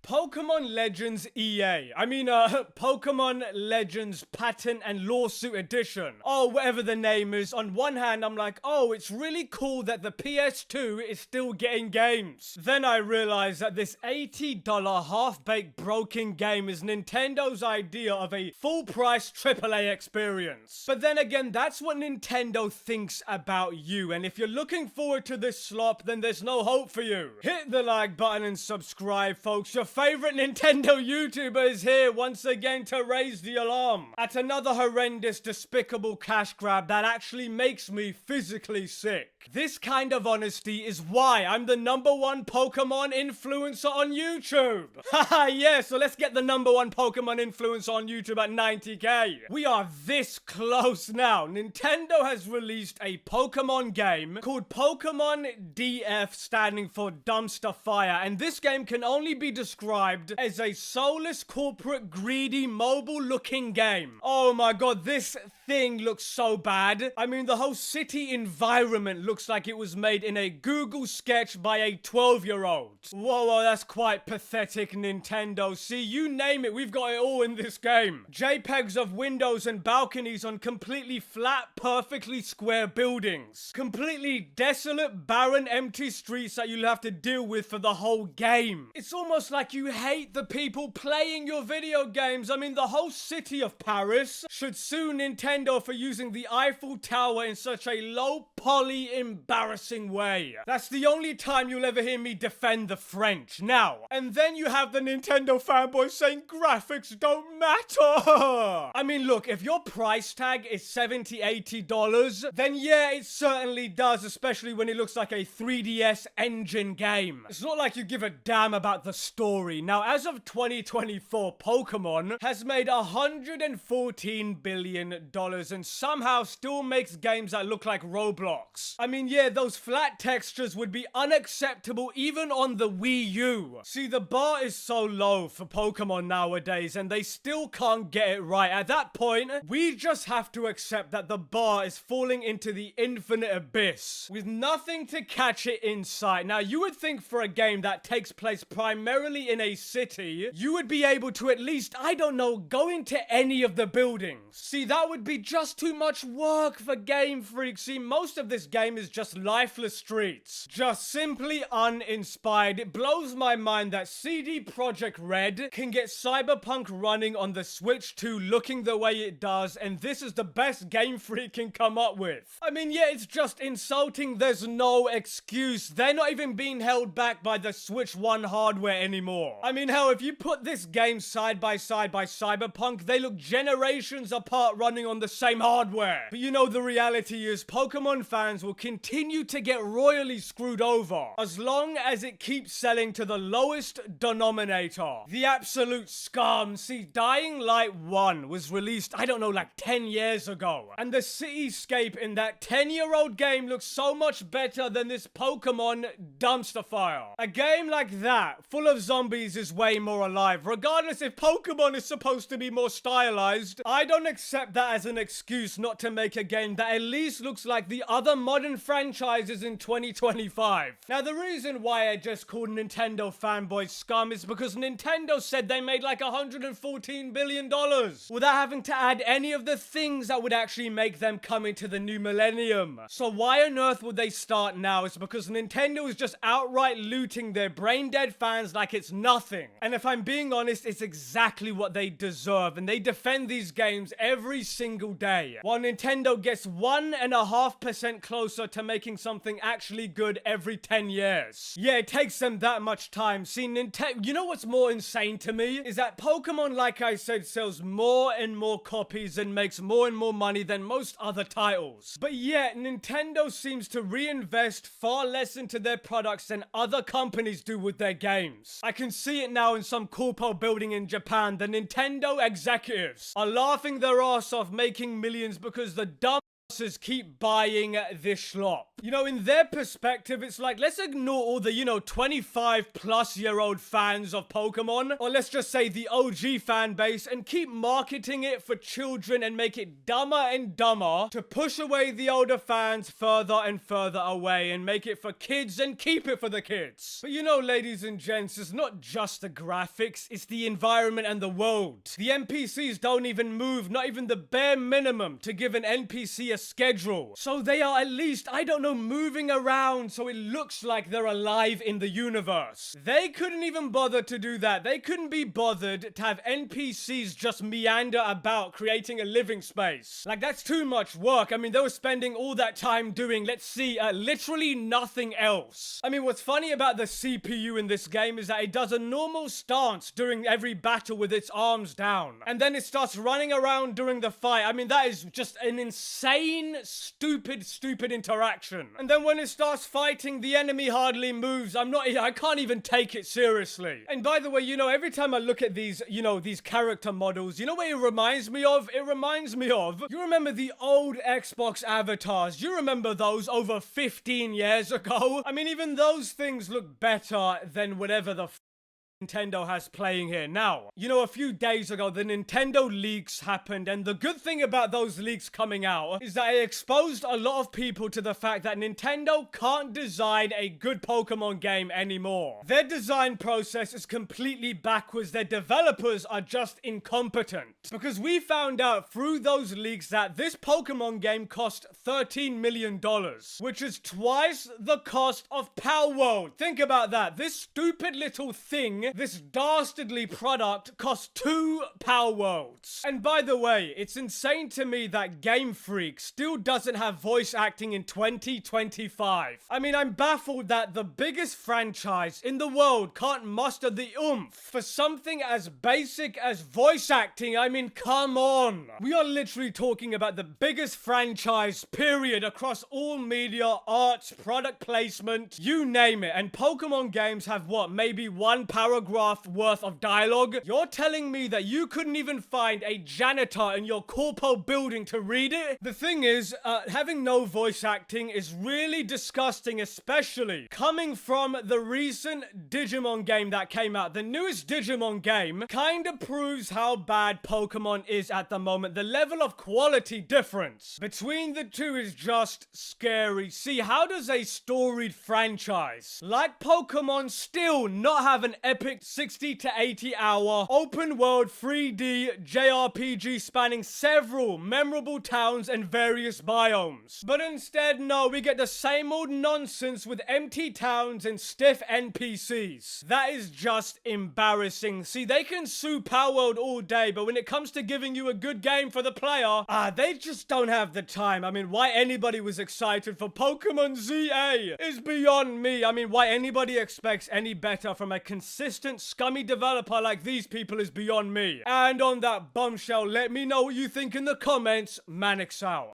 Pokémon Legends EA. Pokémon Legends Patent and Lawsuit Edition. Oh, whatever the name is. On one hand, I'm like, oh, it's really cool that the PS2 is still getting games. Then I realized that this $80 half-baked broken game is Nintendo's idea of a full-price AAA experience. But then again, that's what Nintendo thinks about you. And if you're looking forward to this slop, then there's no hope for you. Hit the like button and subscribe, folks. Your favorite Nintendo YouTuber is here once again to raise the alarm at another horrendous, despicable cash grab that actually makes me physically sick. This kind of honesty is why I'm the #1 Pokemon influencer on YouTube. Haha, yeah, so let's get the #1 Pokemon influencer on YouTube at 90k. We are this close now. Nintendo has released a Pokemon game called Pokemon DF, standing for Dumpster Fire, and this game can only be described as a soulless, corporate, greedy, mobile-looking game. Oh my god, this thing looks so bad. I mean, the whole city environment looks like it was made in a Google sketch by a 12-year-old. Whoa, that's quite pathetic, Nintendo. See, you name it, we've got it all in this game. JPEGs of windows and balconies on completely flat, perfectly square buildings. Completely desolate, barren, empty streets that you'll have to deal with for the whole game. It's almost like you hate the people playing your video games. I mean, the whole city of Paris should sue Nintendo for using the Eiffel Tower in such a low-poly, embarrassing way. That's the only time you'll ever hear me defend the French. Now, and then you have the Nintendo fanboys saying graphics don't matter. I mean, look, if your price tag is $70, $80, then yeah, it certainly does, especially when it looks like a 3DS engine game. It's not like you give a damn about the story. Now, as of 2024, Pokemon has made $114 billion and somehow still makes games that look like Roblox. I mean, yeah, those flat textures would be unacceptable even on the Wii U. See, the bar is so low for Pokemon nowadays, and they still can't get it right. At that point, we just have to accept that the bar is falling into the infinite abyss, with nothing to catch it in sight. Now, you would think for a game that takes place primarily in a city, you would be able to at least, I don't know, go into any of the buildings. See, that would be just too much work for Game Freak. See, most of this game is just lifeless streets. Just simply uninspired. It blows my mind that CD Projekt Red can get Cyberpunk running on the Switch 2 looking the way it does, and this is the best Game Freak can come up with. I mean, yeah, it's just insulting. There's no excuse. They're not even being held back by the Switch 1 hardware anymore. I mean, hell, if you put this game side by Cyberpunk, they look generations apart running on the same hardware. But you know, the reality is Pokemon fans will continue to get royally screwed over as long as it keeps selling to the lowest denominator. The absolute scum. See, Dying Light 1 was released, I don't know, like 10 years ago. And the cityscape in that 10-year-old game looks so much better than this Pokemon Dumpster Fire. A game like that, full of zombies, is way more alive. Regardless if Pokemon is supposed to be more stylized, I don't accept that as an excuse not to make a game that at least looks like the other modern franchises in 2025. Now, the reason why I just called Nintendo fanboys scum is because Nintendo said they made like $114 billion without having to add any of the things that would actually make them come into the new millennium. So why on earth would they start now? It's because Nintendo is just outright looting their brain-dead fans like it's nothing. And if I'm being honest, it's exactly what they deserve, and they defend these games every single day, while Nintendo gets 1.5% closer to making something actually good every 10 years. Yeah, it takes them that much time. See, Nintendo, you know what's more insane to me? Is that Pokemon, like I said, sells more and more copies and makes more and more money than most other titles. But yet, Nintendo seems to reinvest far less into their products than other companies do with their games. I can see it now in some corpo building in Japan. The Nintendo executives are laughing their ass off making millions because the dumb keep buying this schlop. You know, in their perspective, it's like, let's ignore all the, 25-plus-year-old fans of Pokemon, or let's just say the OG fan base, and keep marketing it for children and make it dumber and dumber to push away the older fans further and further away and make it for kids and keep it for the kids. But ladies and gents, it's not just the graphics, it's the environment and the world. The NPCs don't even move, not even the bare minimum to give an NPC a schedule. So they are at least, I don't know, moving around so it looks like they're alive in the universe. They couldn't even bother to do that. They couldn't be bothered to have NPCs just meander about creating a living space. Like, that's too much work. I mean, they were spending all that time doing, let's see, literally nothing else. I mean, what's funny about the CPU in this game is that it does a normal stance during every battle with its arms down. And then it starts running around during the fight. I mean, that is just an insane, stupid interaction. And then when it starts fighting, the enemy hardly moves. I can't even take it seriously. And by the way, every time I look at these, these character models, you know what it reminds me of? It reminds me of, you remember the old Xbox avatars? You remember those over 15 years ago? I mean, even those things look better than whatever the Nintendo has playing here. Now, a few days ago, the Nintendo leaks happened, and the good thing about those leaks coming out is that it exposed a lot of people to the fact that Nintendo can't design a good Pokemon game anymore. Their design process is completely backwards. Their developers are just incompetent. Because we found out through those leaks that this Pokemon game cost $13 million, which is twice the cost of Palworld. Think about that. This stupid little thing, this dastardly product, cost 2 Palworlds. And by the way, it's insane to me that Game Freak still doesn't have voice acting in 2025. I mean, I'm baffled that the biggest franchise in the world can't muster the oomph for something as basic as voice acting. I mean, come on. We are literally talking about the biggest franchise, period, across all media, arts, product placement, you name it. And Pokemon games have what, maybe one paragraph worth of dialogue? You're telling me that you couldn't even find a janitor in your corpo building to read it? The thing is, having no voice acting is really disgusting, especially coming from the recent Digimon game that came out. The newest Digimon game kind of proves how bad Pokemon is at the moment. The level of quality difference between the two is just scary. See, how does a storied franchise like Pokemon still not have an epic 60 to 80 hour open world 3D JRPG spanning several memorable towns and various biomes? But instead, no, we get the same old nonsense with empty towns and stiff NPCs. That is just embarrassing. See, they can sue Palworld all day, but when it comes to giving you a good game for the player, they just don't have the time. I mean, why anybody was excited for Pokemon ZA is beyond me. I mean, why anybody expects any better from a consistent scummy developer like these people is beyond me. And on that bombshell, let me know what you think in the comments. Manix out.